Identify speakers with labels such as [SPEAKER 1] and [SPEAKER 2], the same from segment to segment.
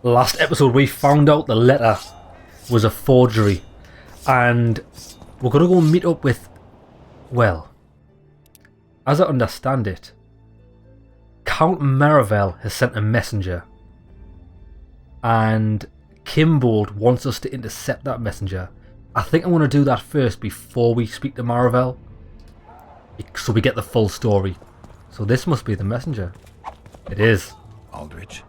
[SPEAKER 1] Last episode we found out the letter was a forgery, and we're gonna go meet up with, well, as I understand it, Count Maravel has sent a messenger, and Kimbold wants us to intercept that messenger. I think I want to do that first before we speak to Maravel, so we get the full story. So this must be the messenger. It is.
[SPEAKER 2] Aldrich,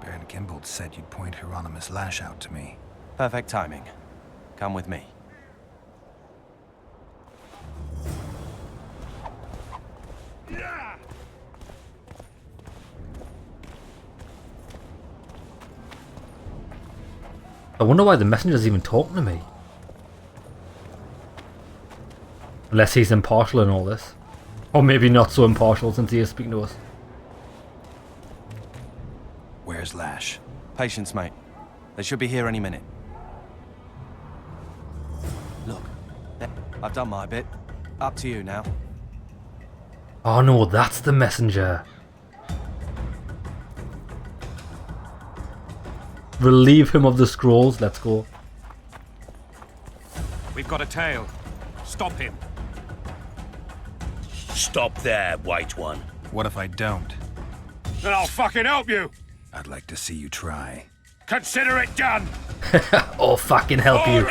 [SPEAKER 2] Baron Kimbold said you'd point Hieronymus Lash out to me.
[SPEAKER 3] Perfect timing. Come with me.
[SPEAKER 1] I wonder why the messenger's even talking to me. Unless he's impartial in all this. Or maybe not so impartial since he is speaking to us.
[SPEAKER 2] Where's Lash?
[SPEAKER 3] Patience, mate. They should be here any minute. Look, I've done my bit. Up to you now.
[SPEAKER 1] Oh no, that's the messenger. Relieve him of the scrolls, let's go.
[SPEAKER 4] We've got a tail. Stop him.
[SPEAKER 5] Stop there, White One.
[SPEAKER 2] What if I don't?
[SPEAKER 4] Then I'll fucking help you.
[SPEAKER 2] I'd like to see you try.
[SPEAKER 4] Consider it done.
[SPEAKER 1] I'll fucking help you.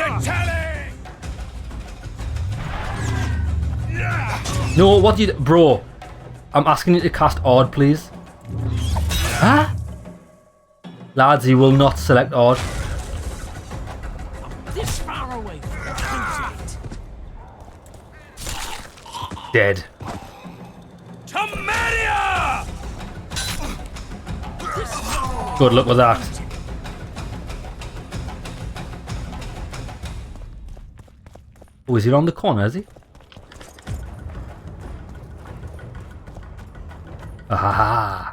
[SPEAKER 1] No, what did you... Bro, I'm asking you to cast Odd, please. Huh? Lads, he will not select Odd.
[SPEAKER 6] This far away from it.
[SPEAKER 1] Dead.
[SPEAKER 4] Tomaria!
[SPEAKER 1] Good luck with that. Oh, is he around the corner, is he? Ahaha.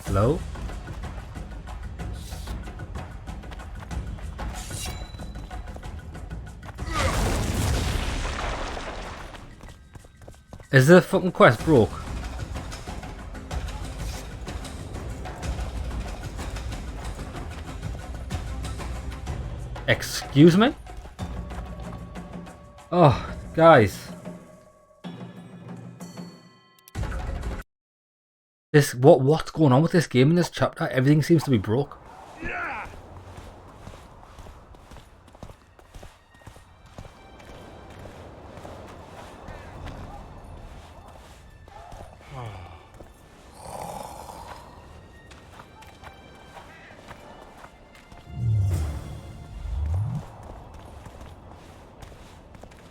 [SPEAKER 1] Hello? Is the fucking quest broke? Excuse me? Oh, guys. What's going on with this game in this chapter? Everything seems to be broke.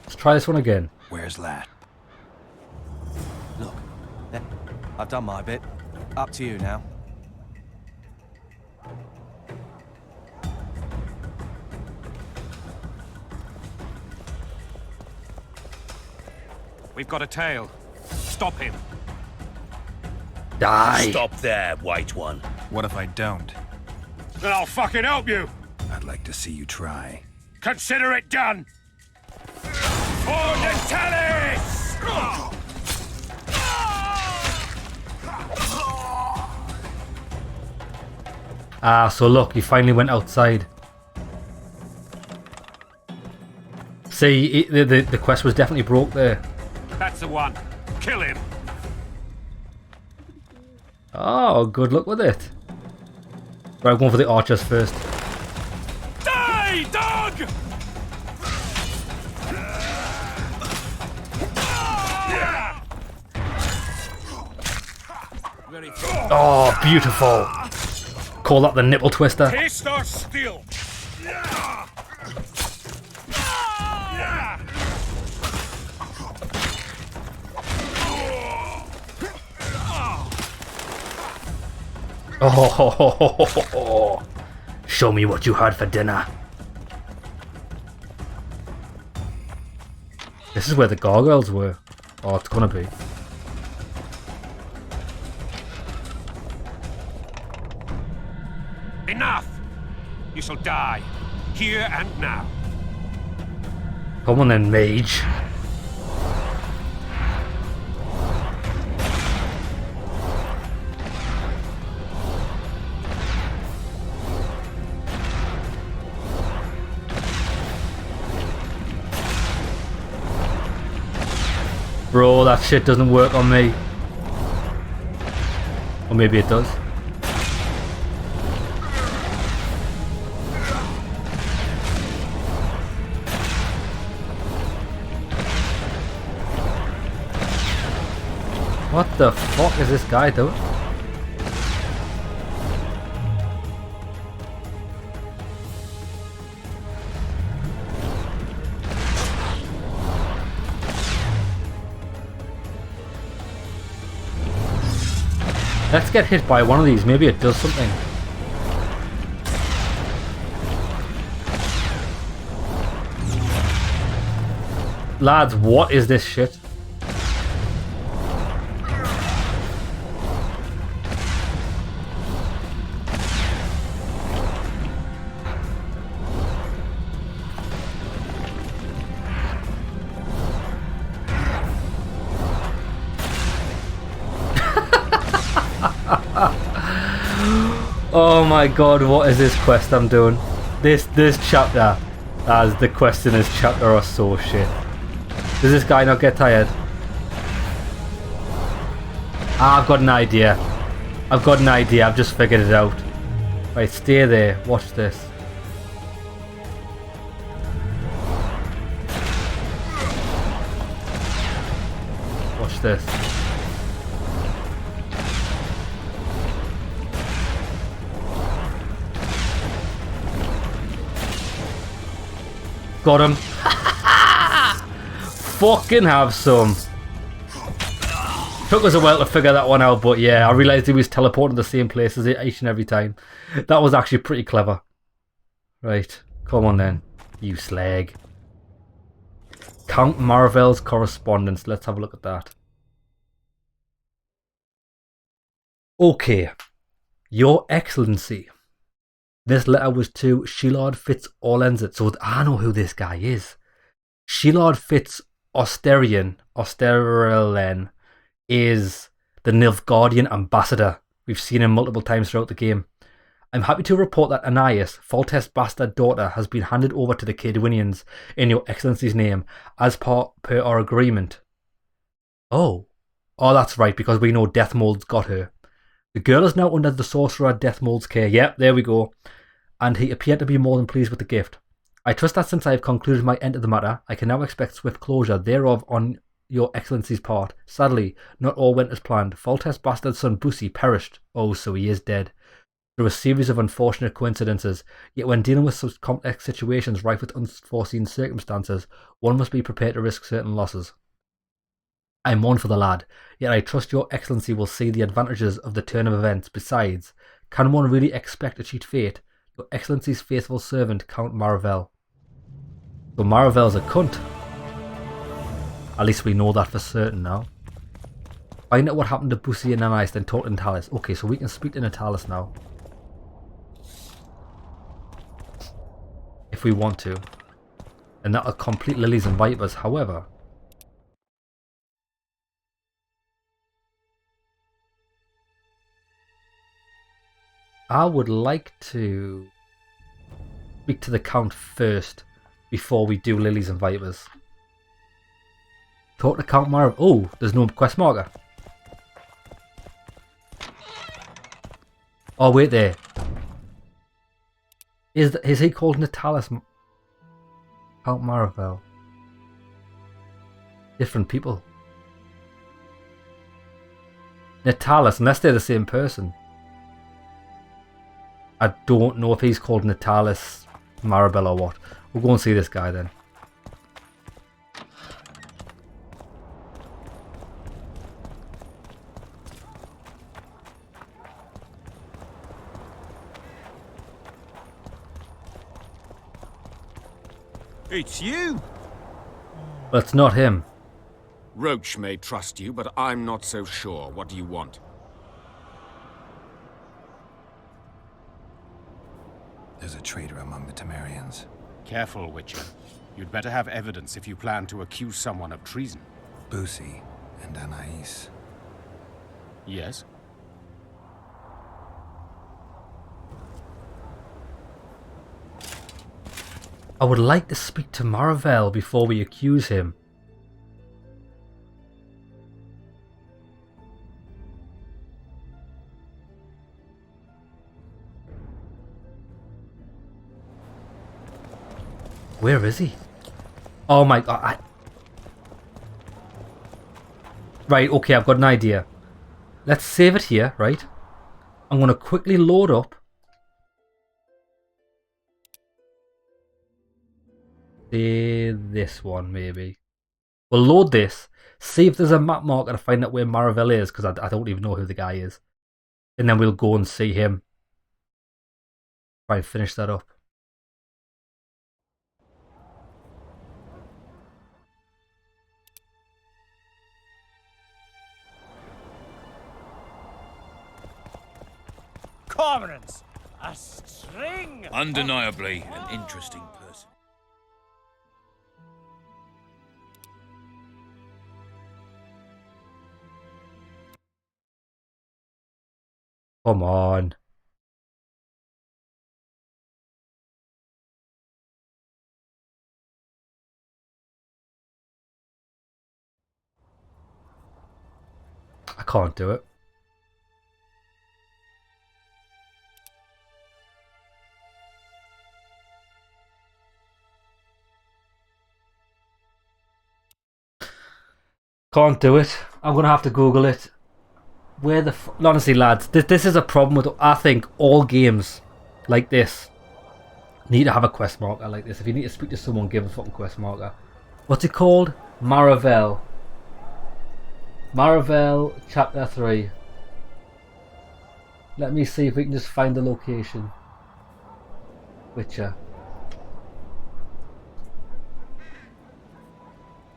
[SPEAKER 1] Let's try this one again.
[SPEAKER 2] Where's Lash?
[SPEAKER 3] Look, I've done my bit. Up to you now.
[SPEAKER 4] We've got a tail. Stop him.
[SPEAKER 1] Die!
[SPEAKER 5] Stop there, White One.
[SPEAKER 2] What if I don't?
[SPEAKER 4] Then I'll fucking help you.
[SPEAKER 2] I'd like to see you try.
[SPEAKER 4] Consider it done. For Natalis!
[SPEAKER 1] Ah, so look, he finally went outside. See, the quest was definitely broke there.
[SPEAKER 4] That's the one. Kill him.
[SPEAKER 1] Oh, good luck with it. Right, I'm going for the archers first.
[SPEAKER 4] Die, dog!
[SPEAKER 1] Oh, beautiful. Call that the nipple twister.
[SPEAKER 4] Pissed or still.
[SPEAKER 1] Oh, show me what you had for dinner. This is where the gargoyles were. Oh, it's gonna be.
[SPEAKER 4] Enough! You shall die, here and now.
[SPEAKER 1] Come on then, mage. Bro, that shit doesn't work on me. Or maybe it does. What the fuck is this guy doing? Let's get hit by one of these, maybe it does something. Lads, what is this shit? Oh my god, what is this quest I'm doing? This chapter, as the quest in this chapter are so shit. Does this guy not get tired? Ah, I've got an idea. I've got an idea, I've just figured it out. Right, stay there, watch this. Watch this. Got him. Fucking have some. Took us a while to figure that one out, but yeah, I realised he was teleporting to the same places each and every time. That was actually pretty clever. Right, come on then, you slag. Count Maravel's correspondence. Let's have a look at that. Okay, Your Excellency. This letter was to Shilard Fitz Orlenzit. So I know who this guy is. Shilard Fitz Osterlen is the Nilfgaardian ambassador. We've seen him multiple times throughout the game. I'm happy to report that Anais, Foltest's bastard daughter, has been handed over to the Cadwinians in Your Excellency's name, as per our agreement. Oh, that's right, because we know Deathmold's got her. The girl is now under the sorcerer Deathmold's care. Yep, there we go. And he appeared to be more than pleased with the gift. I trust that since I have concluded my end of the matter, I can now expect swift closure thereof on Your Excellency's part. Sadly, not all went as planned. Foltest's bastard son Busi perished. Oh, so he is dead. Through a series of unfortunate coincidences. Yet when dealing with such complex situations rife with unforeseen circumstances, one must be prepared to risk certain losses. I mourn for the lad, yet I trust Your Excellency will see the advantages of the turn of events. Besides, can one really expect to cheat fate? Your Excellency's faithful servant, Count Maravel. So Maravel's a cunt. At least we know that for certain now. Find out what happened to Busi and Anais, then talk to Natalis. Okay, so we can speak to Natalis now. If we want to. And that'll complete Lilies and Vipers, however. I would like to speak to the Count first before we do Lilies and Vipers. Talk to Count Maravel. Oh, there's no quest marker. Oh, wait there. Is he called Natalis? Count Maravel. Different people. Natalis, unless they're the same person. I don't know if he's called Natalis Marabel or what. We'll go and see this guy then.
[SPEAKER 7] It's you!
[SPEAKER 1] But it's not him.
[SPEAKER 7] Roach may trust you, but I'm not so sure. What do you want?
[SPEAKER 2] There's a traitor among the Temerians.
[SPEAKER 4] Careful, Witcher.
[SPEAKER 7] You'd better have evidence if you plan to accuse someone of treason.
[SPEAKER 2] Boosie and Anais.
[SPEAKER 7] Yes?
[SPEAKER 1] I would like to speak to Maravel before we accuse him. Where is he? Oh my god. Right, okay, I've got an idea. Let's save it here, right? I'm going to quickly load up. Say this one, maybe. We'll load this. See if there's a map marker to find out where Maravel is, because I don't even know who the guy is. And then we'll go and see him. Try and finish that up.
[SPEAKER 6] Cormorants! A string!
[SPEAKER 5] Undeniably an interesting person.
[SPEAKER 1] Come on. I can't do it. Can't do it. I'm going to have to Google it. Where the honestly, lads, this is a problem with, I think, all games like this need to have a quest marker like this. If you need to speak to someone, give a fucking quest marker. What's it called? Maravel. Maravel Chapter 3. Let me see if we can just find the location. Witcher.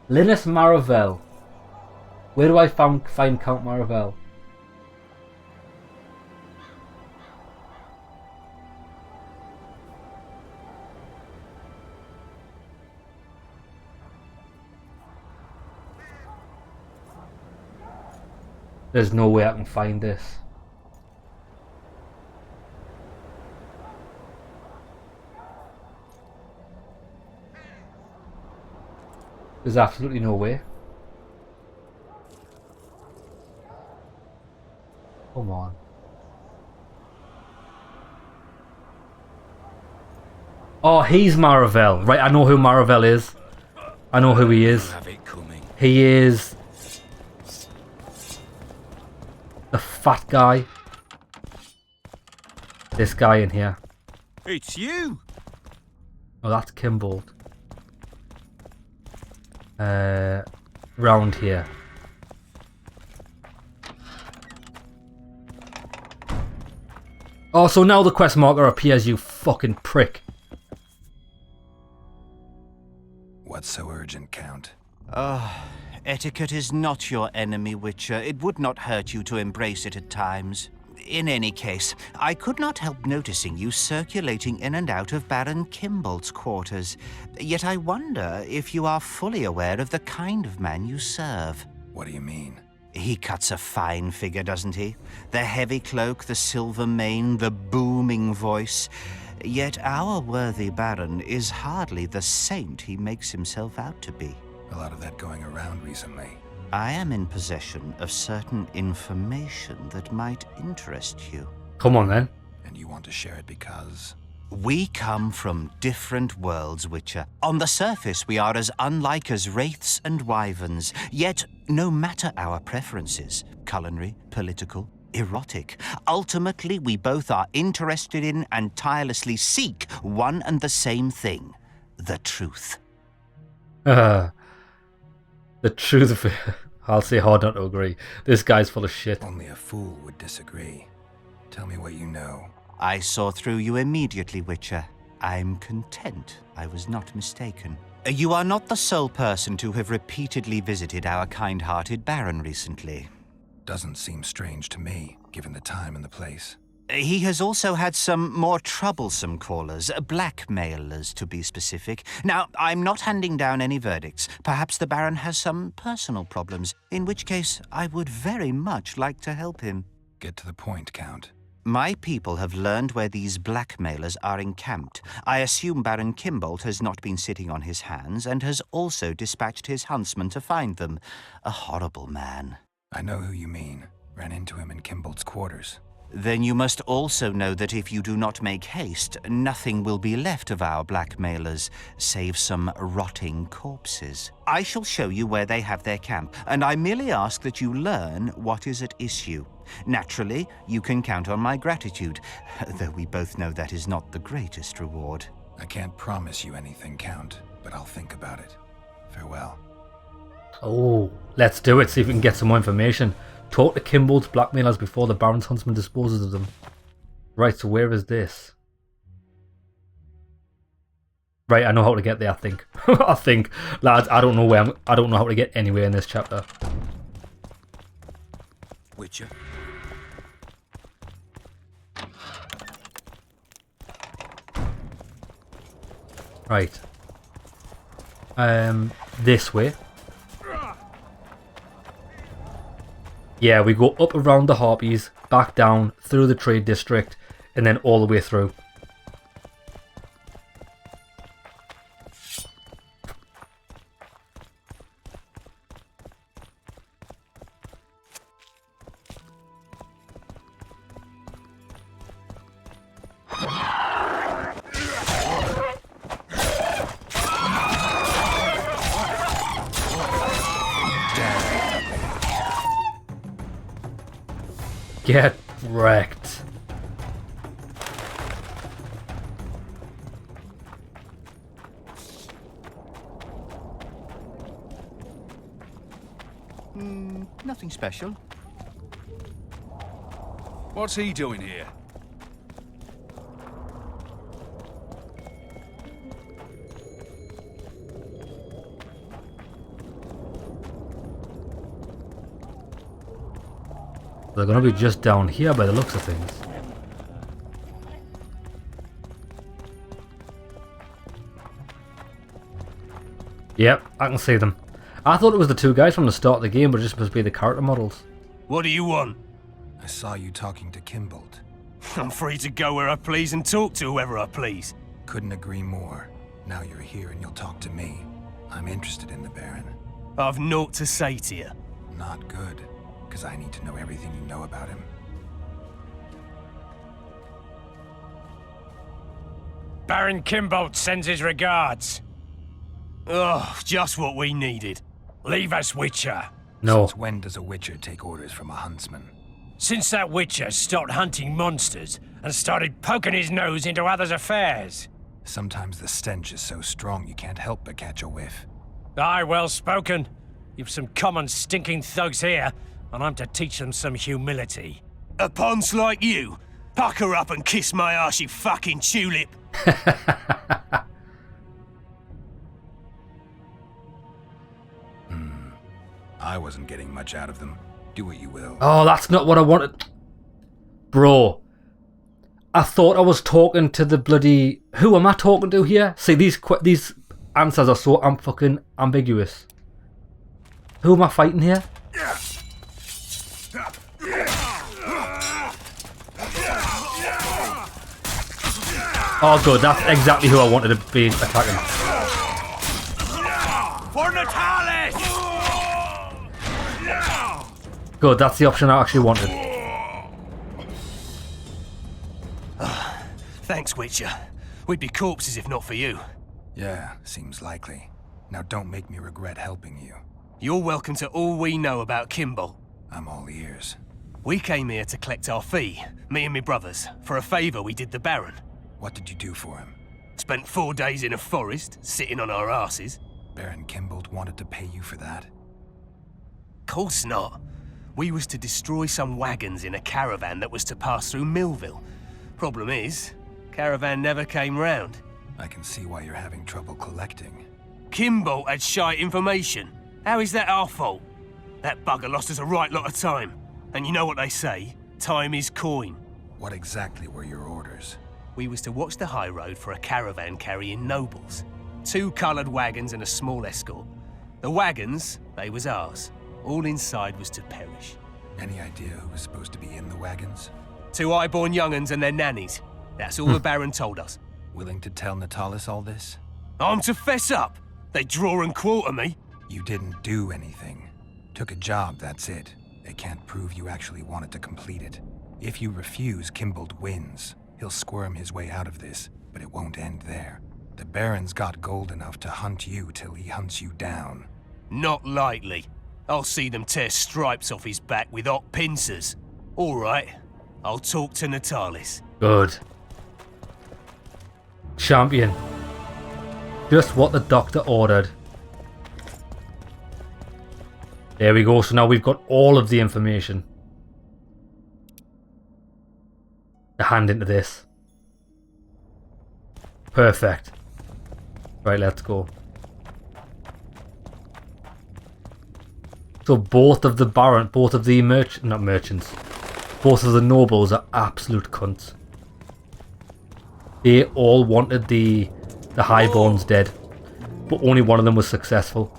[SPEAKER 1] Linus Maravel. Where do I find Count Maravel? There's no way I can find this. There's absolutely no way. Come on. Oh, he's Maravel. Right, I know who Maravel is. I know who he is. He is the fat guy. This guy in here.
[SPEAKER 3] It's you!
[SPEAKER 1] Oh, that's Kimbold. Round here. Oh, so now the quest marker appears, you fucking prick.
[SPEAKER 2] What's so urgent, Count?
[SPEAKER 8] Etiquette is not your enemy, Witcher. It would not hurt you to embrace it at times. In any case, I could not help noticing you circulating in and out of Baron Kimbold's quarters. Yet I wonder if you are fully aware of the kind of man you serve.
[SPEAKER 2] What do you mean?
[SPEAKER 8] He cuts a fine figure, doesn't he? The heavy cloak, the silver mane, the booming voice. Yet our worthy Baron is hardly the saint he makes himself out to be.
[SPEAKER 2] A lot of that going around recently.
[SPEAKER 8] I am in possession of certain information that might interest you.
[SPEAKER 1] Come on then.
[SPEAKER 2] And you want to share it because...
[SPEAKER 8] We come from different worlds, Witcher. On the surface, we are as unlike as wraiths and wyverns. Yet, no matter our preferences, culinary, political, erotic, ultimately we both are interested in and tirelessly seek one and the same thing. The truth.
[SPEAKER 1] The truth. I'll say hard not to agree. This guy's full of shit.
[SPEAKER 2] Only a fool would disagree. Tell me what you know.
[SPEAKER 8] I saw through you immediately, Witcher. I'm content I was not mistaken. You are not the sole person to have repeatedly visited our kind-hearted Baron recently.
[SPEAKER 2] Doesn't seem strange to me, given the time and the place.
[SPEAKER 8] He has also had some more troublesome callers, blackmailers to be specific. Now, I'm not handing down any verdicts. Perhaps the Baron has some personal problems, in which case I would very much like to help him.
[SPEAKER 2] Get to the point, Count.
[SPEAKER 8] My people have learned where these blackmailers are encamped. I assume Baron Kimbolt has not been sitting on his hands and has also dispatched his huntsman to find them. A horrible man.
[SPEAKER 2] I know who you mean. Ran into him in Kimbolt's quarters.
[SPEAKER 8] Then you must also know that if you do not make haste, nothing will be left of our blackmailers, save some rotting corpses. I shall show you where they have their camp, and I merely ask that you learn what is at issue. Naturally, you can count on my gratitude, though we both know that is not the greatest reward.
[SPEAKER 2] I can't promise you anything, Count, but I'll think about it. Farewell.
[SPEAKER 1] Oh, let's do it, see if we can get some more information. Talk to Kimbolt's blackmailers before the Baron's huntsman disposes of them. Right, so where is this? Right, I know how to get there, I think. I think. Lads, I don't know I don't know how to get anywhere in this chapter.
[SPEAKER 3] Witcher.
[SPEAKER 1] Right. This way. Yeah, we go up around the Harpies, back down, through the trade district, and then all the way through. Get wrecked.
[SPEAKER 8] Nothing special.
[SPEAKER 3] What's he doing here?
[SPEAKER 1] They're gonna be just down here by the looks of things. Yep, I can see them. I thought it was the two guys from the start of the game, but it just must be the character models.
[SPEAKER 6] What do you want?
[SPEAKER 2] I saw you talking to Kimbolt.
[SPEAKER 6] I'm free to go where I please and talk to whoever I please.
[SPEAKER 2] Couldn't agree more. Now you're here and you'll talk to me. I'm interested in the Baron.
[SPEAKER 6] I've naught to say to you.
[SPEAKER 2] Not good, because I need to know everything you know about him.
[SPEAKER 6] Baron Kimbolt sends his regards. Oh, just what we needed. Leave us, Witcher.
[SPEAKER 1] No.
[SPEAKER 2] Since when does a Witcher take orders from a huntsman?
[SPEAKER 6] Since that Witcher stopped hunting monsters and started poking his nose into others' affairs.
[SPEAKER 2] Sometimes the stench is so strong you can't help but catch a whiff.
[SPEAKER 6] Aye, well spoken. You've some common stinking thugs here, and I'm to teach them some humility. A ponce like you? Pucker up and kiss my arse, you fucking tulip.
[SPEAKER 2] I wasn't getting much out of them. Do what you will.
[SPEAKER 1] Oh, that's not what I wanted. Bro. I thought I was talking to the bloody... Who am I talking to here? See, these answers are so fucking ambiguous. Who am I fighting here? Oh, good. That's exactly who I wanted to be attacking.
[SPEAKER 6] For Natalis!
[SPEAKER 1] Good, that's the option I actually wanted.
[SPEAKER 6] Thanks, Witcher. We'd be corpses if not for you.
[SPEAKER 2] Yeah, seems likely. Now don't make me regret helping you.
[SPEAKER 6] You're welcome to all we know about Kimbolt.
[SPEAKER 2] I'm all ears.
[SPEAKER 6] We came here to collect our fee, me and me brothers, for a favour we did the Baron.
[SPEAKER 2] What did you do for him?
[SPEAKER 6] Spent 4 days in a forest, sitting on our asses.
[SPEAKER 2] Baron Kimbolt wanted to pay you for that?
[SPEAKER 6] Course not. We was to destroy some wagons in a caravan that was to pass through Millville. Problem is, caravan never came round.
[SPEAKER 2] I can see why you're having trouble collecting.
[SPEAKER 6] Kimbolt had shite information. How is that our fault? That bugger lost us a right lot of time. And you know what they say? Time is coin.
[SPEAKER 2] What exactly were your orders?
[SPEAKER 6] We was to watch the high road for a caravan carrying nobles. 2 coloured wagons and a small escort. The wagons, they was ours. All inside was to perish.
[SPEAKER 2] Any idea who was supposed to be in the wagons?
[SPEAKER 6] 2 high-born young'uns and their nannies. That's all the Baron told us.
[SPEAKER 2] Willing to tell Natalis all this?
[SPEAKER 6] I'm to fess up. They draw and quarter me.
[SPEAKER 2] You didn't do anything. Took a job, that's it. They can't prove you actually wanted to complete it. If you refuse, Kimbold wins. He'll squirm his way out of this, but it won't end there. The Baron's got gold enough to hunt you till he hunts you down.
[SPEAKER 6] Not likely. I'll see them tear stripes off his back with hot pincers. All right, I'll talk to Natalis.
[SPEAKER 1] Good. Champion. Just what the doctor ordered. There we go. So now we've got all of the information to hand into this. Perfect. Right, let's go. So both of the Baron, both of the not merchants, both of the nobles are absolute cunts. They all wanted the highborns dead, but only one of them was successful.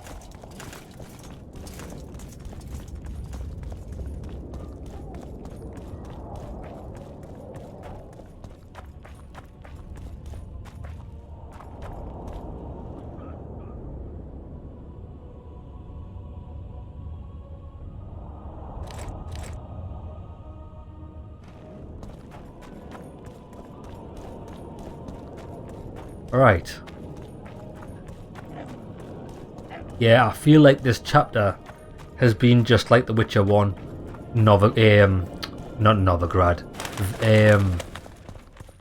[SPEAKER 1] Right. Yeah, I feel like this chapter has been just like The Witcher 1. Not Novigrad.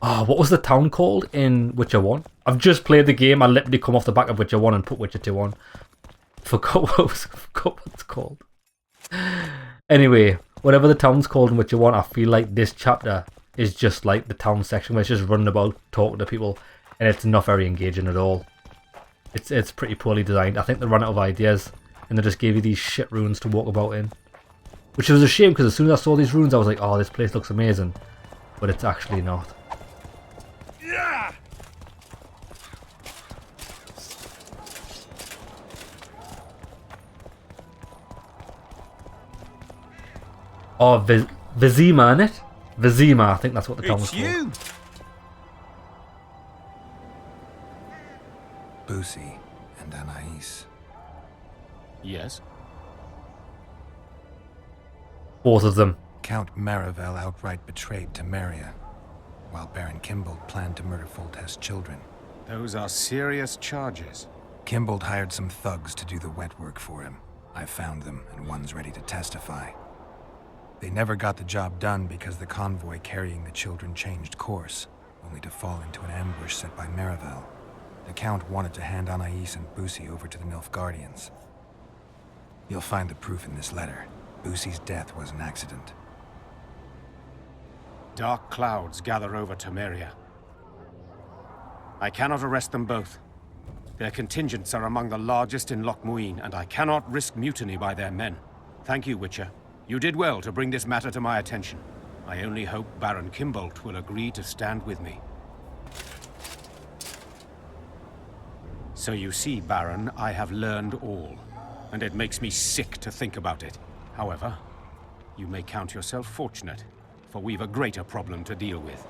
[SPEAKER 1] What was the town called in Witcher 1? I've just played the game. I literally come off the back of Witcher 1 and put Witcher 2 on. Forgot what it's called. Anyway, whatever the town's called in Witcher 1, I feel like this chapter is just like the town section where it's just running about, talking to people, and it's not very engaging at all. It's pretty poorly designed. I think they ran out of ideas and they just gave you these shit ruins to walk about in. Which was a shame, because as soon as I saw these ruins I was like, oh, this place looks amazing. But it's actually not.
[SPEAKER 4] Yeah!
[SPEAKER 1] Oh, Vizima, innit? Vizima, I think that's what the town was called.
[SPEAKER 3] It's you!
[SPEAKER 2] Boosie and Anais.
[SPEAKER 3] Yes?
[SPEAKER 1] Both of them.
[SPEAKER 2] Count Marivel outright betrayed Temeria, while Baron Kimbold planned to murder Foltest's children.
[SPEAKER 7] Those are serious charges.
[SPEAKER 2] Kimbold hired some thugs to do the wet work for him. I found them, and one's ready to testify. They never got the job done because the convoy carrying the children changed course, only to fall into an ambush set by Marivel. The Count wanted to hand Anais and Boosie over to the Nilfgaardians. You'll find the proof in this letter. Boosie's death was an accident.
[SPEAKER 7] Dark clouds gather over Temeria. I cannot arrest them both. Their contingents are among the largest in Loch Muin, and I cannot risk mutiny by their men. Thank you, Witcher. You did well to bring this matter to my attention. I only hope Baron Kimbold will agree to stand with me. So you see, Baron, I have learned all, and it makes me sick to think about it. However, you may count yourself fortunate, for we've a greater problem to deal with.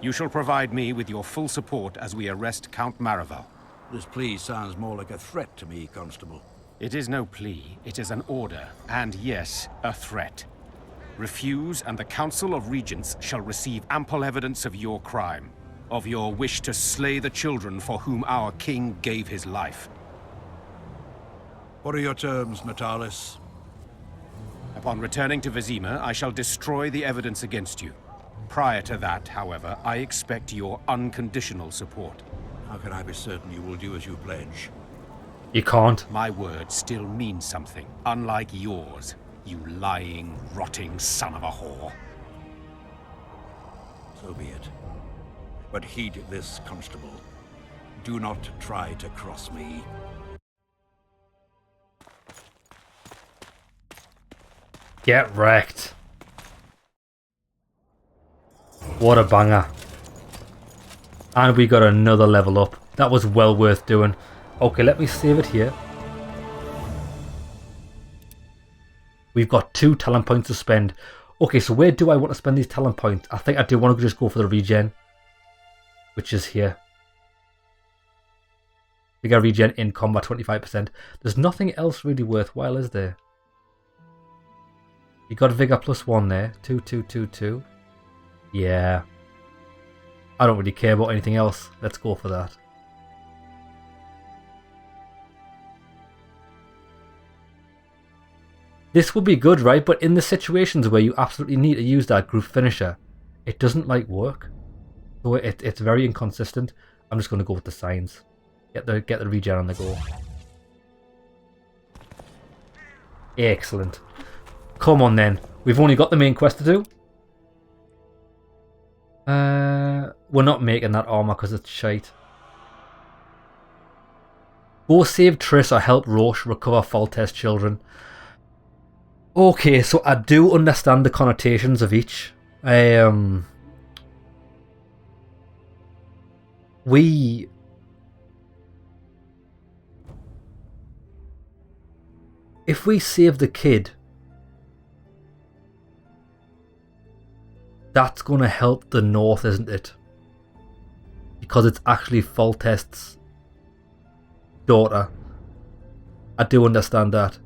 [SPEAKER 7] You shall provide me with your full support as we arrest Count Marivel.
[SPEAKER 5] This plea sounds more like a threat to me, Constable.
[SPEAKER 7] It is no plea, it is an order, and yes, a threat. Refuse, and the Council of Regents shall receive ample evidence of your crime, of your wish to slay the children for whom our king gave his life.
[SPEAKER 5] What are your terms, Natalis?
[SPEAKER 7] Upon returning to Vizima, I shall destroy the evidence against you. Prior to that, however, I expect your unconditional support.
[SPEAKER 5] How can I be certain you will do as you pledge?
[SPEAKER 1] You can't.
[SPEAKER 7] My word still means something, unlike yours, you lying, rotting son of a whore.
[SPEAKER 5] So be it. But heed this, Constable. Do not try to cross me.
[SPEAKER 1] Get wrecked. What a banger. And we got another level up. That was well worth doing. Okay, let me save it here. We've got 2 talent points to spend. Okay, so where do I want to spend these talent points? I think I do want to just go for the regen, which is here. We got regen in combat 25%. There's nothing else really worthwhile, is there? You got Vigor +1 there. 2, 2, 2, 2. Yeah. I don't really care about anything else. Let's go for that. This would be good, right? But in the situations where you absolutely need to use that group finisher, it doesn't like work. So it's very inconsistent. I'm just going to go with the signs. Get the regen on the go. Excellent. Come on then. We've only got the main quest to do. We're not making that armor because it's shite. Go save Triss or help Roche recover Foltest children. Okay, so I do understand the connotations of each. If we save the kid, that's going to help the north, isn't it? Because it's actually Foltest's daughter. I do understand that.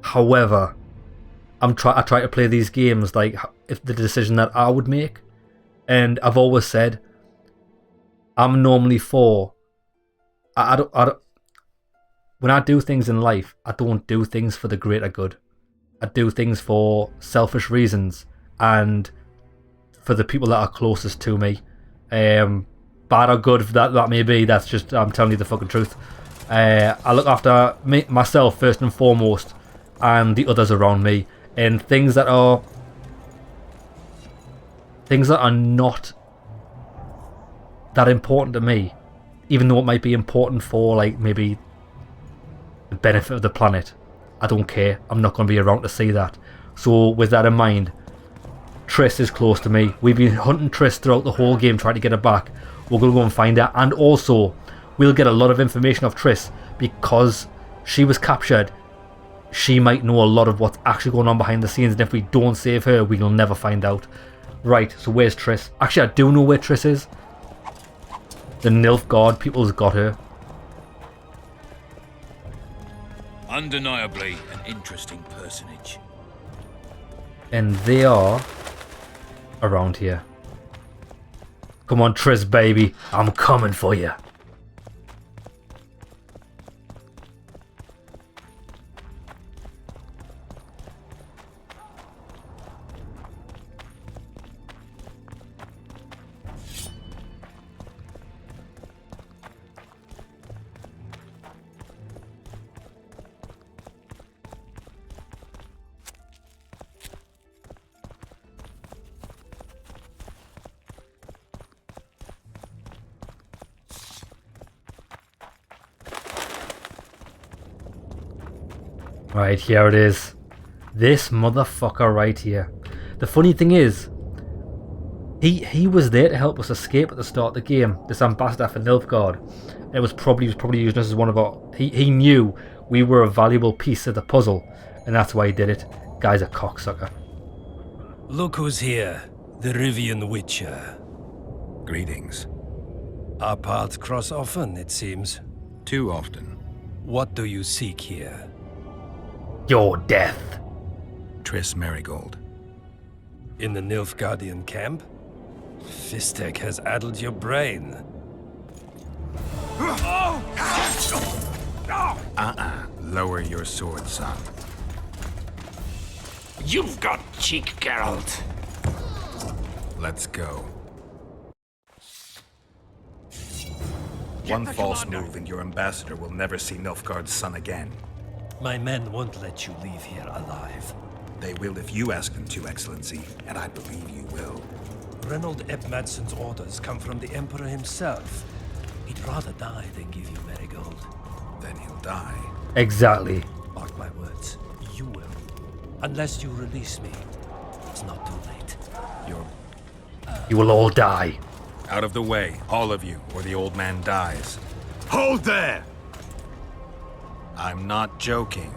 [SPEAKER 1] However, I try to play these games like if the decision that I would make, and I've always said I'm normally for. I don't. When I do things in life, I don't do things for the greater good. I do things for selfish reasons and for the people that are closest to me. Bad or good that may be. That's just I'm telling you the fucking truth. I look after myself first and foremost, and the others around me. And things that are not that important to me, even though it might be important for like maybe the benefit of the planet, I don't care. I'm not going to be around to see that. So with that in mind, Triss is close to me. We've been hunting Triss throughout the whole game, trying to get her back. We're going to go and find her, and also we'll get a lot of information of Triss because she was captured. She might know a lot of what's actually going on behind the scenes, and if we don't save her, we'll never find out. Right, so where's Triss? Actually, I do know where Triss is. The Nilfgaard people's got her.
[SPEAKER 5] Undeniably an interesting personage.
[SPEAKER 1] And they are around here. Come on, Triss, baby. I'm coming for you. Right, here it is. This motherfucker right here. The funny thing is, he was there to help us escape at the start of the game. This ambassador for Nilfgaard. He was probably using us as one of our. He knew we were a valuable piece of the puzzle, and that's why he did it. Guy's a cocksucker.
[SPEAKER 6] Look who's here, the Rivian Witcher.
[SPEAKER 2] Greetings.
[SPEAKER 6] Our paths cross often, it seems.
[SPEAKER 2] Too often.
[SPEAKER 6] What do you seek here?
[SPEAKER 1] Your death.
[SPEAKER 2] Triss Merigold.
[SPEAKER 6] In the Nilfgaardian camp? Fistek has addled your brain.
[SPEAKER 2] Lower your sword, son.
[SPEAKER 5] You've got cheek, Geralt.
[SPEAKER 2] Let's go. One false move and your ambassador will never see Nilfgaard's son again.
[SPEAKER 6] My men won't let you leave here alive.
[SPEAKER 2] They will if you ask them to, Excellency, and I believe you will.
[SPEAKER 6] Reynold Ep Madsen's orders come from the Emperor himself. He'd rather die than give you Merigold.
[SPEAKER 2] Then he'll die.
[SPEAKER 1] Exactly.
[SPEAKER 6] Mark my words, you will. Unless you release me. It's not too late.
[SPEAKER 1] You will all die.
[SPEAKER 2] Out of the way, all of you, or the old man dies.
[SPEAKER 4] Hold there!
[SPEAKER 2] I'm not joking.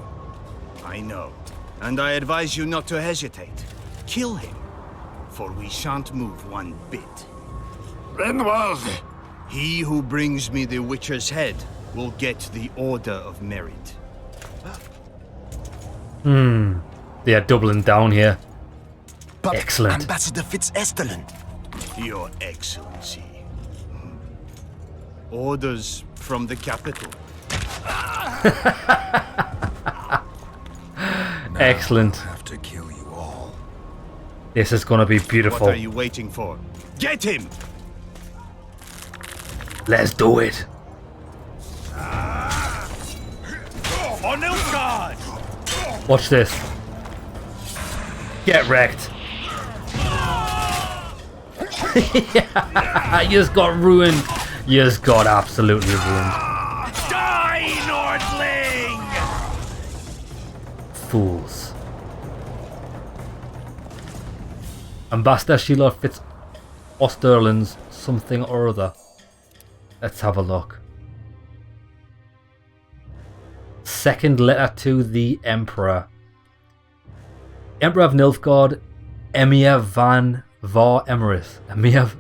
[SPEAKER 4] I know. And I advise you not to hesitate. Kill him. For we shan't move one bit. Renwald! He who brings me the Witcher's head will get the Order of Merit.
[SPEAKER 1] They are doubling down here.
[SPEAKER 3] But
[SPEAKER 1] Excellent.
[SPEAKER 3] Ambassador Fitzestelen.
[SPEAKER 4] Your Excellency. Orders from the capital.
[SPEAKER 1] Excellent.
[SPEAKER 2] I'll have to kill you all.
[SPEAKER 1] This is going to be beautiful.
[SPEAKER 4] What are you waiting for? Get him!
[SPEAKER 1] Let's do it.
[SPEAKER 4] On Nilfgaard!
[SPEAKER 1] Watch this. Get wrecked. You just got ruined. You just got absolutely ruined.
[SPEAKER 4] Die, Nordling!
[SPEAKER 1] Fools. Ambassador Sheila Fitz Osterland's something or other. Let's have a look. Second letter to the Emperor. Emperor of Nilfgaard, Emir van Var Emeris. Emir.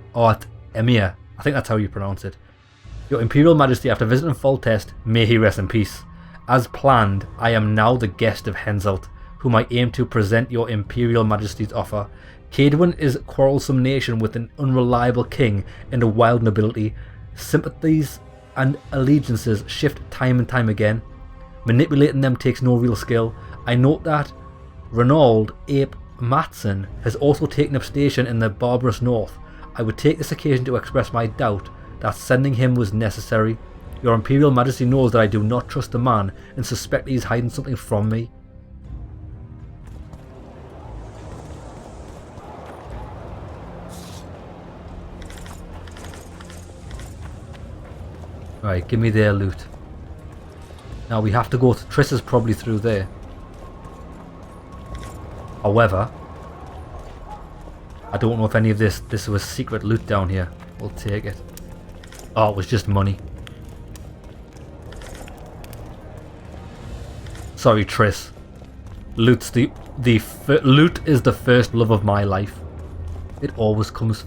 [SPEAKER 1] I think that's how you pronounce it. Your Imperial Majesty, after visiting Foltest, may he rest in peace. As planned, I am now the guest of Henselt, whom I aim to present your Imperial Majesty's offer. Cadwin is a quarrelsome nation with an unreliable king and a wild nobility. Sympathies and allegiances shift time and time again. Manipulating them takes no real skill. I note that Reynold Ape Matson has also taken up station in the barbarous north. I would take this occasion to express my doubt that sending him was necessary. Your Imperial Majesty knows that I do not trust the man and suspect he is hiding something from me. Right, give me their loot. Now we have to go to Triss is probably through there. However, I don't know if any of this was secret loot down here. We'll take it. Oh, it was just money. Sorry, Triss. Loot is the first love of my life. It always comes.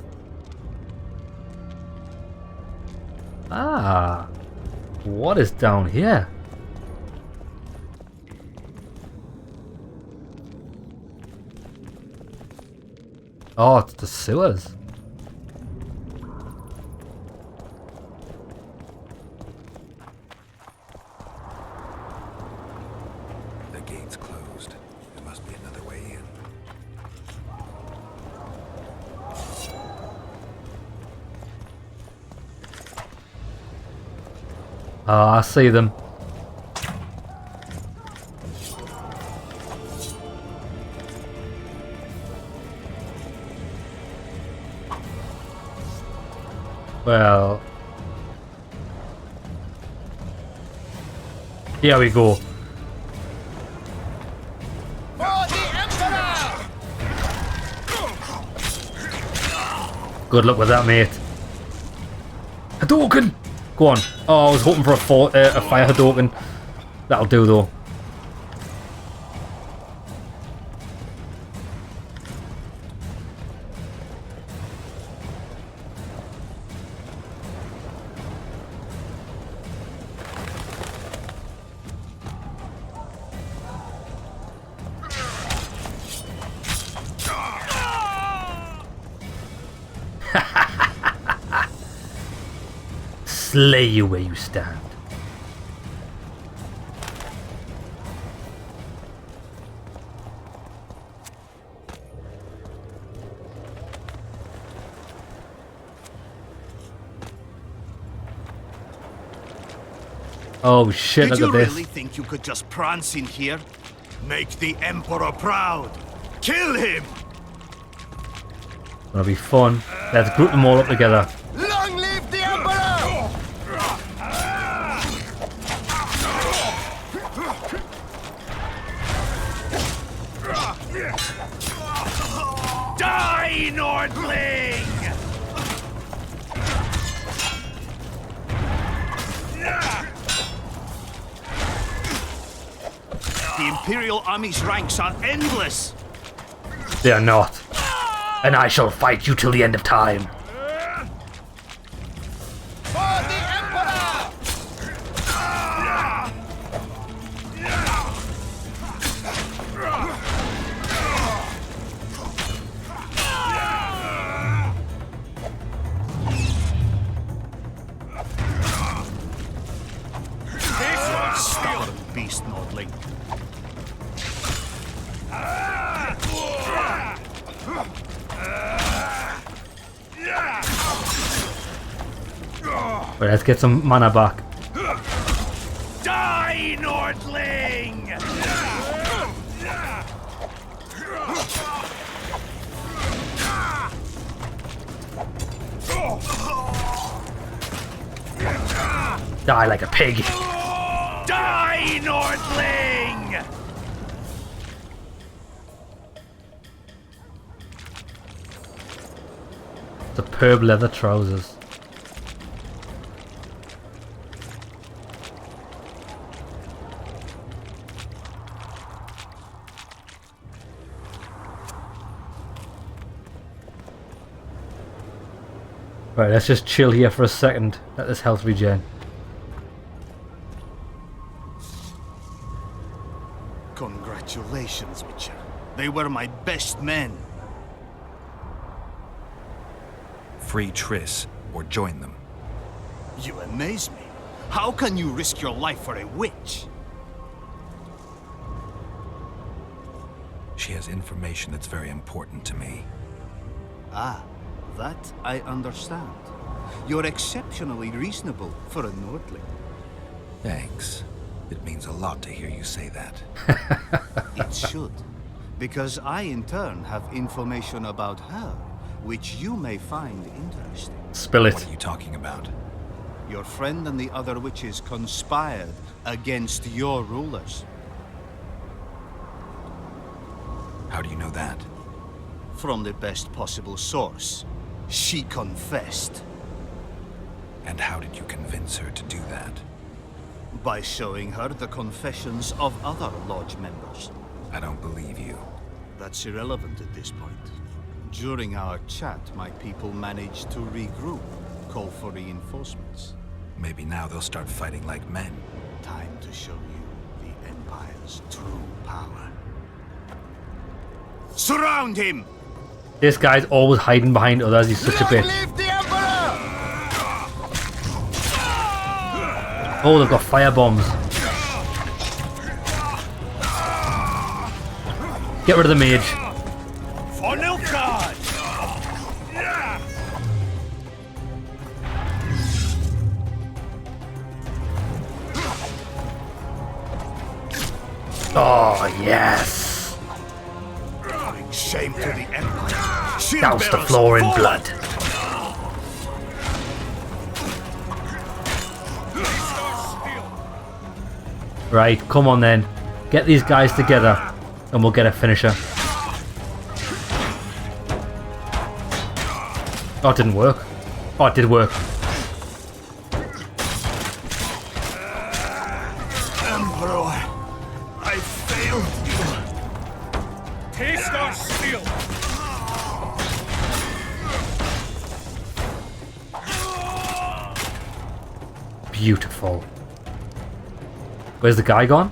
[SPEAKER 1] Ah, what is down here? Oh, it's the sewers.
[SPEAKER 2] The gate's closed. There must be another way in.
[SPEAKER 1] Ah, I see them. Well, here we go. Good luck with that, mate. Hadouken! Go on. Oh, I was hoping for a fire Hadouken. That'll do, though. Slay you where you stand. Oh shit,
[SPEAKER 4] Did
[SPEAKER 1] look
[SPEAKER 4] you
[SPEAKER 1] at this.
[SPEAKER 4] really think you could just prance in here? Make the Emperor proud! Kill him!
[SPEAKER 1] Gonna be fun. Let's group them all up together.
[SPEAKER 4] Long live the Emperor! Die, Nordling! The Imperial Army's ranks are endless.
[SPEAKER 1] They are not. And I shall fight you till the end of time.
[SPEAKER 4] Stubborn beast, Nordling.
[SPEAKER 1] Right, let's get some mana back.
[SPEAKER 4] Die, Nordling!
[SPEAKER 1] Die like a pig.
[SPEAKER 4] Die, Nordling!
[SPEAKER 1] Superb leather trousers. Right, let's just chill here for a second. Let this health regen.
[SPEAKER 4] Congratulations, Witcher. They were my best men.
[SPEAKER 2] Free Triss, or join them.
[SPEAKER 4] You amaze me. How can you risk your life for a witch?
[SPEAKER 2] She has information that's very important to me.
[SPEAKER 4] Ah, that I understand. You're exceptionally reasonable for a Nordling.
[SPEAKER 2] Thanks. It means a lot to hear you say that.
[SPEAKER 4] It should. Because I, in turn, have information about her, which you may find interesting.
[SPEAKER 1] Spill it.
[SPEAKER 2] What are you talking about?
[SPEAKER 4] Your friend and the other witches conspired against your rulers.
[SPEAKER 2] How do you know that?
[SPEAKER 4] From the best possible source. She confessed.
[SPEAKER 2] And how did you convince her to do that?
[SPEAKER 4] By showing her the confessions of other lodge members.
[SPEAKER 2] I don't believe you.
[SPEAKER 4] That's irrelevant at this point. During our chat, my people managed to regroup, call for reinforcements.
[SPEAKER 2] Maybe now they'll start fighting like men.
[SPEAKER 4] Time to show you the Empire's true power. Surround him!
[SPEAKER 1] This guy's always hiding behind others. He's such a bitch. Oh, they've got fire bombs. Get rid of the mage.
[SPEAKER 4] For Nilfgaard!
[SPEAKER 1] Oh, yes.
[SPEAKER 4] Bring shame to the Empire. Shield
[SPEAKER 1] Douse the
[SPEAKER 4] bearers,
[SPEAKER 1] floor in
[SPEAKER 4] forward!
[SPEAKER 1] blood. Right, come on then. Get these guys together and we'll get a finisher. Oh, it didn't work. Oh, it did work.
[SPEAKER 4] Emperor, I failed you.
[SPEAKER 6] Taste our steel!
[SPEAKER 1] Beautiful. Where's the guy gone?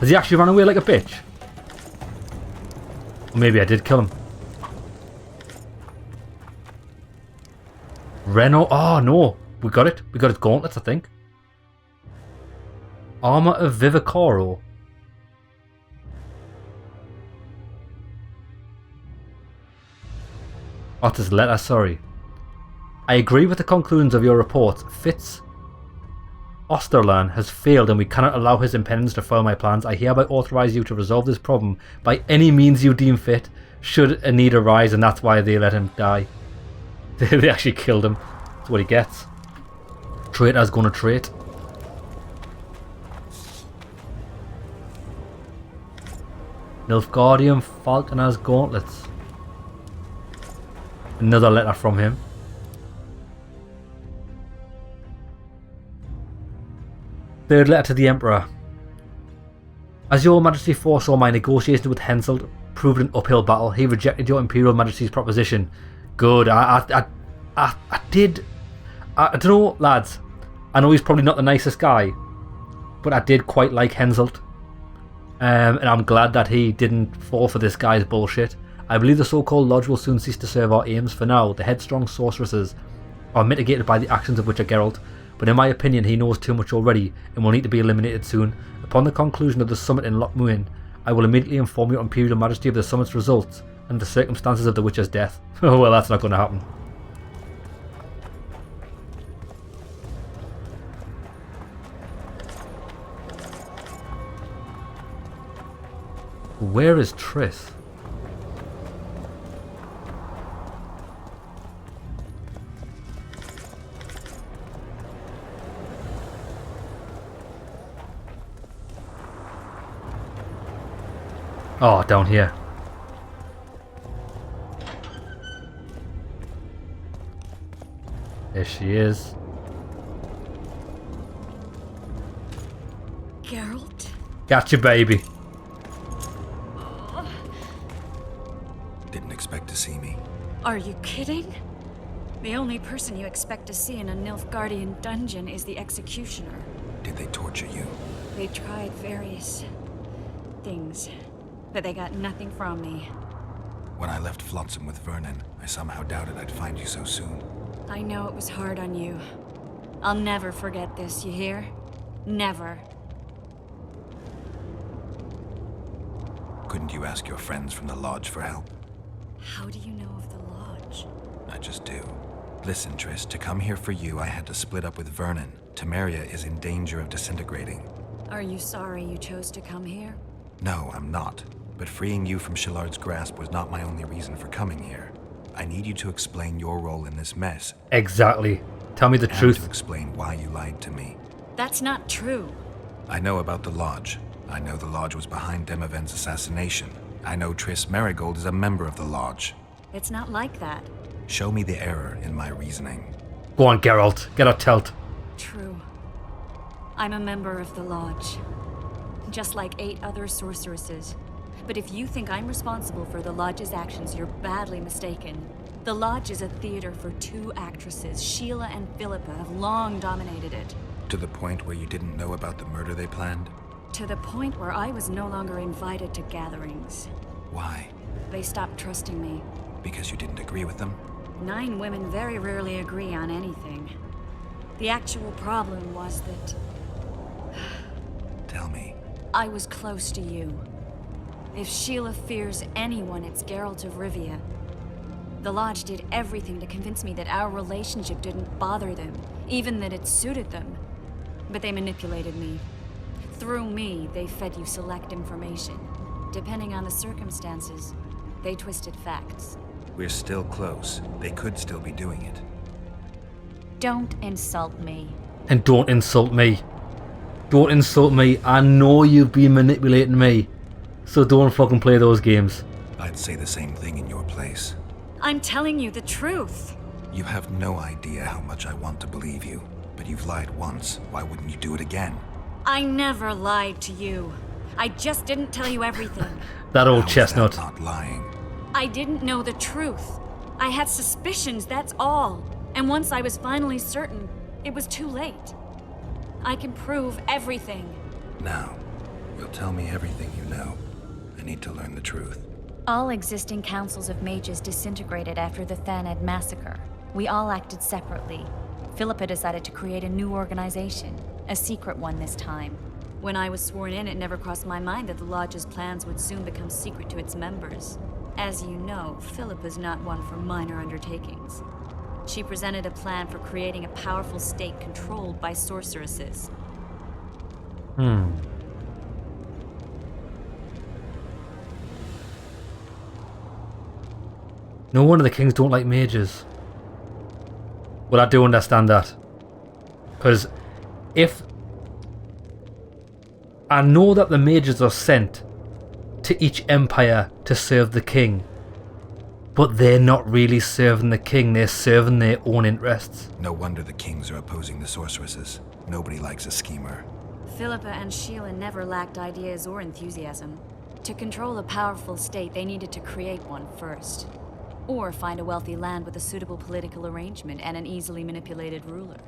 [SPEAKER 1] Has he actually run away like a bitch? Or maybe I did kill him. Reno. Oh no. We got it. We got his gauntlets, I think. Armor of Vivicoro. Oh, this letter, sorry. I agree with the conclusions of your reports. Fitz Osterland has failed and we cannot allow his impendence to foil my plans. I hereby authorize you to resolve this problem by any means you deem fit, should a need arise, and that's why they let him die. They actually killed him. That's what he gets. Traitor's gonna trait. Nilfgaardian Falconer's gauntlets. Another letter from him. Third letter to the Emperor. As your Majesty foresaw, my negotiations with Henselt proved an uphill battle. He rejected your Imperial Majesty's proposition. Good. I don't know, lads. I know he's probably not the nicest guy, but I did quite like Henselt. And I'm glad that he didn't fall for this guy's bullshit. I believe the so-called Lodge will soon cease to serve our aims. For now, the headstrong sorceresses are mitigated by the actions of Witcher Geralt, but in my opinion he knows too much already and will need to be eliminated soon. Upon the conclusion of the summit in Loch Muin, I will immediately inform your Imperial Majesty of the summit's results and the circumstances of the Witcher's death. Oh well, that's not going to happen. Where is Triss? Oh, down here. There she is.
[SPEAKER 9] Geralt?
[SPEAKER 1] Gotcha, baby.
[SPEAKER 2] Didn't expect to see me.
[SPEAKER 9] Are you kidding? The only person you expect to see in a Nilfgaardian dungeon is the executioner.
[SPEAKER 2] Did they torture you?
[SPEAKER 9] They tried various things, but they got nothing from me.
[SPEAKER 2] When I left Flotsam with Vernon, I somehow doubted I'd find you so soon.
[SPEAKER 9] I know it was hard on you. I'll never forget this, you hear? Never.
[SPEAKER 2] Couldn't you ask your friends from the Lodge for help?
[SPEAKER 9] How do you know of the Lodge?
[SPEAKER 2] I just do. Listen, Triss, to come here for you, I had to split up with Vernon. Temeria is in danger of disintegrating.
[SPEAKER 9] Are you sorry you chose to come here?
[SPEAKER 2] No, I'm not. But freeing you from Shillard's grasp was not my only reason for coming here. I need you to explain your role in this mess.
[SPEAKER 1] Exactly. Tell me the
[SPEAKER 2] and
[SPEAKER 1] truth.
[SPEAKER 2] to explain why you lied to me.
[SPEAKER 9] That's not true.
[SPEAKER 2] I know about the Lodge. I know the Lodge was behind Demaven's assassination. I know Triss Merigold is a member of the Lodge.
[SPEAKER 9] It's not like that.
[SPEAKER 2] Show me the error in my reasoning.
[SPEAKER 1] Go on, Geralt. Get her telt.
[SPEAKER 9] True. I'm a member of the Lodge. Just like 8 other sorceresses. But if you think I'm responsible for the Lodge's actions, you're badly mistaken. The Lodge is a theater for 2 actresses. Sheila and Philippa have long dominated it.
[SPEAKER 2] To the point where you didn't know about the murder they planned?
[SPEAKER 9] To the point where I was no longer invited to gatherings.
[SPEAKER 2] Why?
[SPEAKER 9] They stopped trusting me.
[SPEAKER 2] Because you didn't agree with them?
[SPEAKER 9] 9 women very rarely agree on anything. The actual problem was that...
[SPEAKER 2] Tell me.
[SPEAKER 9] I was close to you. If Sheila fears anyone, it's Geralt of Rivia. The Lodge did everything to convince me that our relationship didn't bother them, even that it suited them. But they manipulated me. Through me, they fed you select information. Depending on the circumstances, they twisted facts.
[SPEAKER 2] We're still close. They could still be doing it.
[SPEAKER 9] Don't insult me.
[SPEAKER 1] And don't insult me. Don't insult me. I know you've been manipulating me. So don't fucking play those games.
[SPEAKER 2] I'd say the same thing in your place.
[SPEAKER 9] I'm telling you the truth.
[SPEAKER 2] You have no idea how much I want to believe you. But you've lied once. Why wouldn't you do it again?
[SPEAKER 9] I never lied to you. I just didn't tell you everything.
[SPEAKER 1] That old
[SPEAKER 2] How is
[SPEAKER 1] chestnut.
[SPEAKER 2] that not lying?
[SPEAKER 9] I didn't know the truth. I had suspicions, that's all. And once I was finally certain, it was too late. I can prove everything.
[SPEAKER 2] Now, you'll tell me everything you know. I need to learn the truth.
[SPEAKER 9] All existing councils of mages disintegrated after the Thanad massacre. We all acted separately. Philippa decided to create a new organization, a secret one this time. When I was sworn in, it never crossed my mind that the Lodge's plans would soon become secret to its members. As you know, Philippa's not one for minor undertakings. She presented a plan for creating a powerful state controlled by sorceresses.
[SPEAKER 1] No wonder the kings don't like mages. Well, I do understand that. Because if... I know that the mages are sent to each empire to serve the king. But they're not really serving the king, they're serving their own interests.
[SPEAKER 2] No wonder the kings are opposing the sorceresses. Nobody likes a schemer.
[SPEAKER 9] Philippa and Sheila never lacked ideas or enthusiasm. To control a powerful state, they needed to create one first. Or find a wealthy land with a suitable political arrangement and an easily manipulated ruler.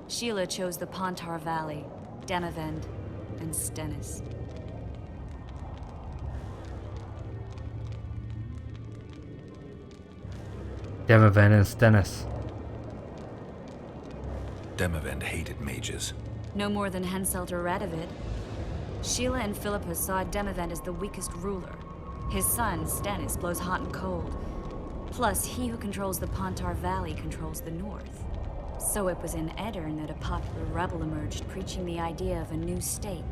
[SPEAKER 9] Sheila chose the Pontar Valley, Demavend, and Stennis.
[SPEAKER 1] Demavend and Stennis.
[SPEAKER 2] Demavend hated mages.
[SPEAKER 9] No more than Henselt or Radovid. Sheila and Philippa saw Demavend as the weakest ruler. His son, Stennis, blows hot and cold. Plus, he who controls the Pontar Valley controls the north. So it was in Edirn that a popular rebel emerged, preaching the idea of a new state.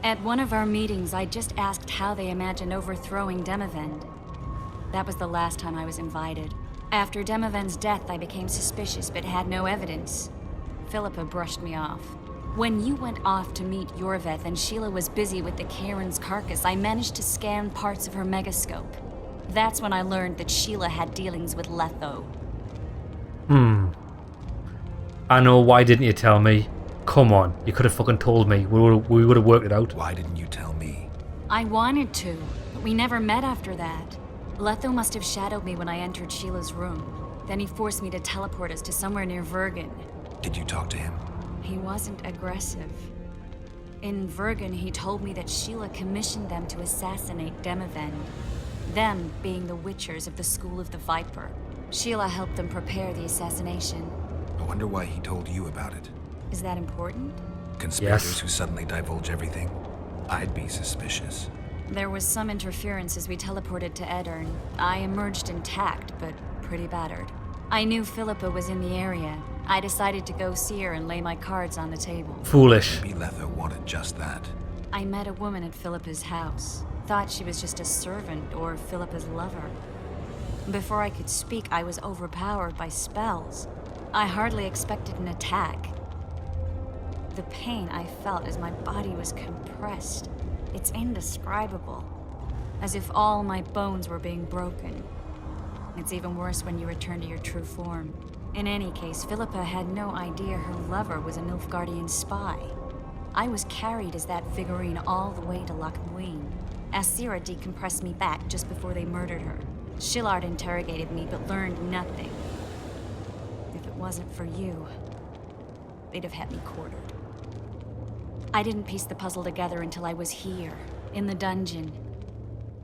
[SPEAKER 9] At one of our meetings, I just asked how they imagined overthrowing Demavend. That was the last time I was invited. After Demavend's death, I became suspicious, but had no evidence. Philippa brushed me off. When you went off to meet Yorveth and Sheila was busy with the Karen's carcass, I managed to scan parts of her megascope. That's when I learned that Sheila had dealings with Letho.
[SPEAKER 1] I know, why didn't you tell me? Come on, you could have fucking told me. We would have worked it out.
[SPEAKER 2] Why didn't you tell me?
[SPEAKER 9] I wanted to, but we never met after that. Letho must have shadowed me when I entered Sheila's room. Then he forced me to teleport us to somewhere near Verging.
[SPEAKER 2] Did you talk to him?
[SPEAKER 9] He wasn't aggressive. In Verging, he told me that Sheila commissioned them to assassinate Demavend. Them being the Witchers of the School of the Viper. Sheila helped them prepare the assassination.
[SPEAKER 2] I wonder why he told you about it.
[SPEAKER 9] Is that important?
[SPEAKER 2] Conspirators who suddenly divulge everything? I'd be suspicious.
[SPEAKER 9] There was some interference as we teleported to Edirn. I emerged intact, but pretty battered. I knew Philippa was in the area. I decided to go see her and lay my cards on the table.
[SPEAKER 1] Foolish.
[SPEAKER 2] Maybe Letho wanted just that.
[SPEAKER 9] I met a woman at Philippa's house. Thought she was just a servant or Philippa's lover. Before I could speak, I was overpowered by spells. I hardly expected an attack. The pain I felt as my body was compressed. It's indescribable. As if all my bones were being broken. It's even worse when you return to your true form. In any case, Philippa had no idea her lover was a Nilfgaardian spy. I was carried as that figurine all the way to Loch Muin. Asira decompressed me back just before they murdered her. Shillard interrogated me but learned nothing. If it wasn't for you, they'd have had me quartered. I didn't piece the puzzle together until I was here, in the dungeon.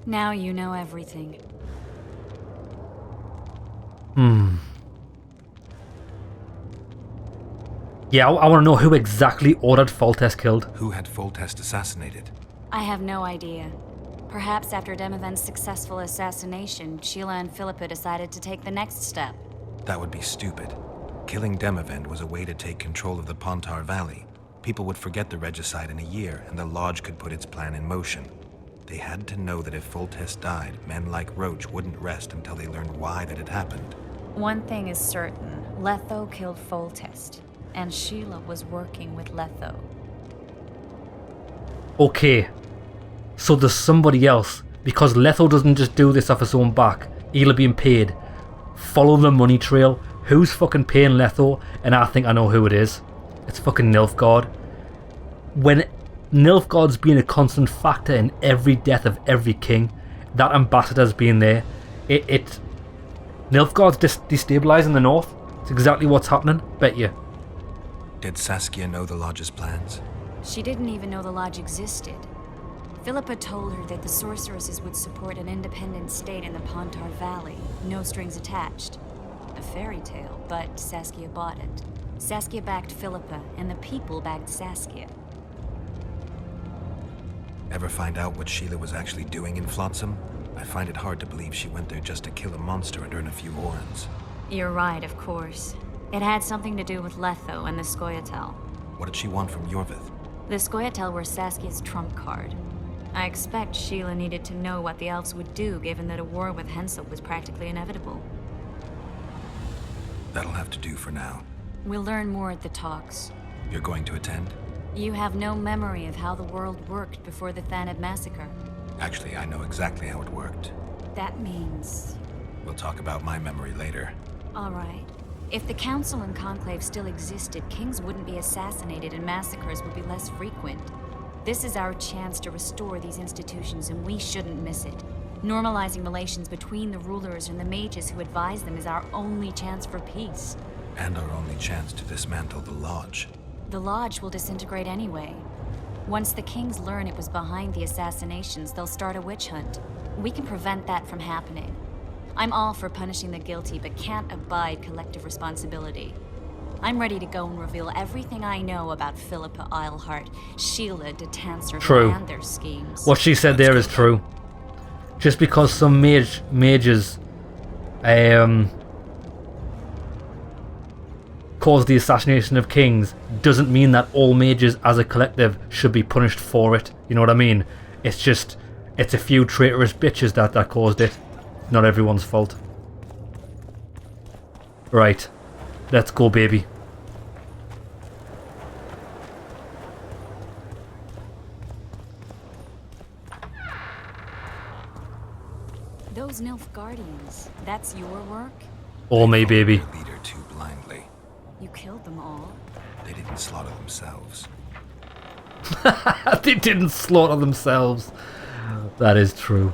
[SPEAKER 9] Now you know everything.
[SPEAKER 1] Yeah, I want to know who exactly ordered Foltest killed.
[SPEAKER 2] Who had Foltest assassinated?
[SPEAKER 9] I have no idea. Perhaps after Demavend's successful assassination, Sheila and Philippa decided to take the next step.
[SPEAKER 2] That would be stupid. Killing Demavend was a way to take control of the Pontar Valley. People would forget the regicide in a year, and the Lodge could put its plan in motion. They had to know that if Foltest died, men like Roach wouldn't rest until they learned why that had happened.
[SPEAKER 9] One thing is certain. Letho killed Foltest, and Sheila was working with Letho.
[SPEAKER 1] Okay, so there's somebody else, because Letho doesn't just do this off his own back. He'll being paid. Follow the money trail. Who's fucking paying Letho? And I think I know who it is. It's fucking Nilfgaard. When Nilfgaard's been a constant factor in every death of every king, that ambassador's been there. Nilfgaard's destabilizing the north. It's exactly what's happening, bet you.
[SPEAKER 2] Did Saskia know the Lodge's plans?
[SPEAKER 9] She didn't even know the Lodge existed. Philippa told her that the sorceresses would support an independent state in the Pontar Valley, no strings attached. A fairy tale, but Saskia bought it. Saskia backed Philippa, and the people backed Saskia.
[SPEAKER 2] Ever find out what Sheila was actually doing in Flotsam? I find it hard to believe she went there just to kill a monster and earn a few orans.
[SPEAKER 9] You're right, of course. It had something to do with Letho and the Scoia'tael.
[SPEAKER 2] What did she want from Yorveth?
[SPEAKER 9] The Scoia'tael were Saskia's trump card. I expect Sheila needed to know what the elves would do, given that a war with Henselt was practically inevitable.
[SPEAKER 2] That'll have to do for now.
[SPEAKER 9] We'll learn more at the talks.
[SPEAKER 2] You're going to attend?
[SPEAKER 9] You have no memory of how the world worked before the Thanad massacre.
[SPEAKER 2] Actually, I know exactly how it worked.
[SPEAKER 9] That means...
[SPEAKER 2] We'll talk about my memory later.
[SPEAKER 9] All right. If the Council and Conclave still existed, kings wouldn't be assassinated and massacres would be less frequent. This is our chance to restore these institutions, and we shouldn't miss it. Normalizing relations between the rulers and the mages who advise them is our only chance for peace.
[SPEAKER 2] And our only chance to dismantle the Lodge.
[SPEAKER 9] The Lodge will disintegrate anyway. Once the kings learn it was behind the assassinations, they'll start a witch hunt. We can prevent that from happening. I'm all for punishing the guilty, but can't abide collective responsibility. I'm ready to go and reveal everything I know about Philippa Eilhart, Sheila de Tanser, and their schemes.
[SPEAKER 1] What she said there is true. Just because some mages caused the assassination of kings doesn't mean that all mages as a collective should be punished for it. You know what I mean? It's a few traitorous bitches that caused it. Not everyone's fault. Right. Let's go, baby.
[SPEAKER 9] Those Nilfgaardians, that's your work?
[SPEAKER 1] All me, baby.
[SPEAKER 2] Their leader too blindly.
[SPEAKER 9] You killed them all?
[SPEAKER 2] They didn't slaughter themselves.
[SPEAKER 1] They didn't slaughter themselves. That is true.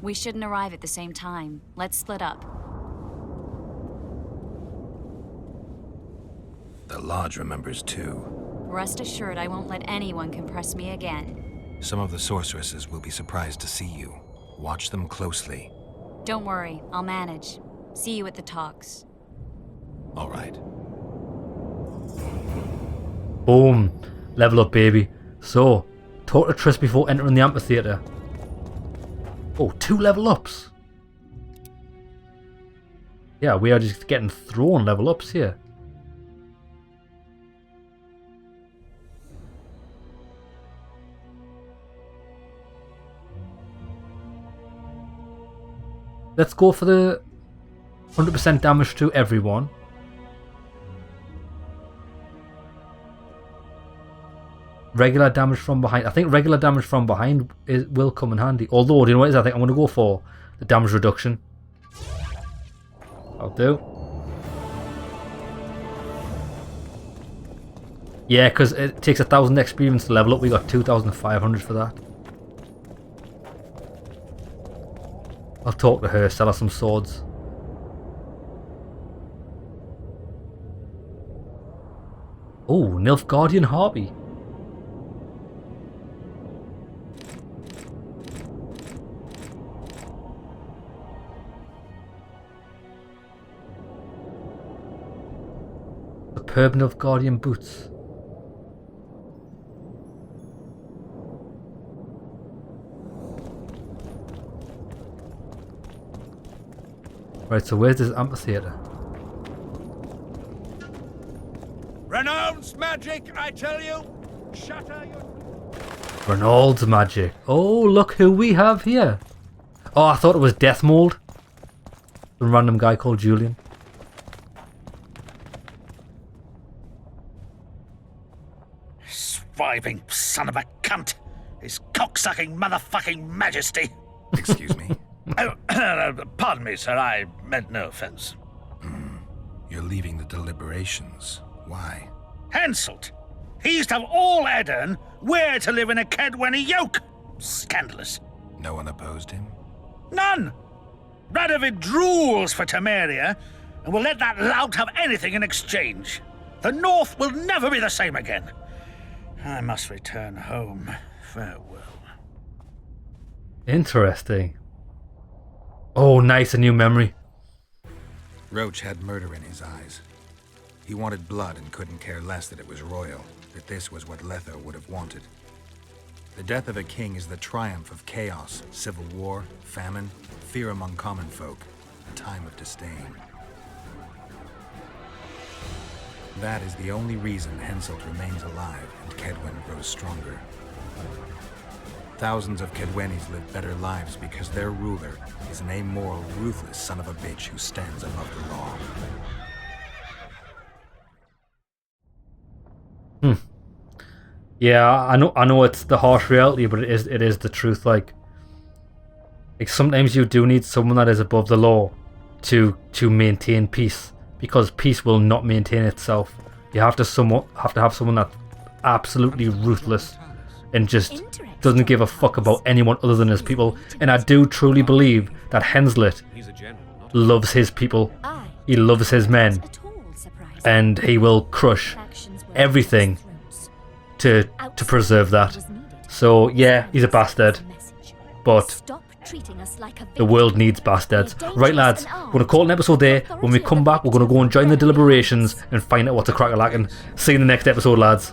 [SPEAKER 9] We shouldn't arrive at the same time. Let's split up.
[SPEAKER 2] The Lodge remembers too.
[SPEAKER 9] Rest assured I won't let anyone compress me again.
[SPEAKER 2] Some of the sorceresses will be surprised to see you. Watch them closely.
[SPEAKER 9] Don't worry, I'll manage. See you at the talks.
[SPEAKER 2] All right.
[SPEAKER 1] Boom. Level up, baby. So, talk to Triss before entering the amphitheater. Oh, 2 level ups. Yeah, we are just getting thrown level ups here. Let's go for the 100% damage to everyone. Regular damage from behind. I think regular damage from behind will come in handy. Although, do you know what it is? I think I'm going to go for the damage reduction. I'll do. Yeah, because it takes 1,000 experience to level up. We got 2,500 for that. I'll talk to her, sell her some swords. Oh, Nilfgaardian Harpy. Superb Nilfgaardian boots. Right, so where's this amphitheater?
[SPEAKER 5] Renounce magic, I tell you! Shatter your...
[SPEAKER 1] Reynald's magic. Oh, look who we have here. Oh, I thought it was Death Mold. Some random guy called Julian.
[SPEAKER 5] Swiving son of a cunt! His cocksucking motherfucking majesty!
[SPEAKER 2] Excuse me?
[SPEAKER 5] Oh, pardon me, sir, I meant no offense.
[SPEAKER 2] You're leaving the deliberations. Why?
[SPEAKER 5] Henselt! He used to have all Edirn where to live in a Kedwenny yoke! Scandalous.
[SPEAKER 2] No one opposed him?
[SPEAKER 5] None! Radovid drools for Temeria, and will let that lout have anything in exchange. The North will never be the same again. I must return home. Farewell.
[SPEAKER 1] Interesting. Oh, nice, a new memory.
[SPEAKER 2] Roach had murder in his eyes. He wanted blood and couldn't care less that it was royal, that this was what Letho would have wanted. The death of a king is the triumph of chaos, civil war, famine, fear among common folk, a time of disdain. That is the only reason Henselt remains alive and Kedwen grows stronger. Thousands of Kedwennies live better lives because their ruler is an amoral, ruthless son of a bitch who stands above the law. Yeah, I know it's the harsh reality, but it is the truth. Like,
[SPEAKER 1] Like, sometimes you do need someone that is above the law to maintain peace, because peace will not maintain itself. You have to have someone that's absolutely ruthless and just doesn't give a fuck about anyone other than his people. And I do truly believe that Henslet loves his people. He loves his men, and he will crush everything to preserve that. So yeah, he's a bastard, but the world needs bastards. Right, lads, we're going to call it an episode there. When we come back, we're going to go and join the deliberations and find out what's a crack-a-lackin'. See you in the next episode, lads.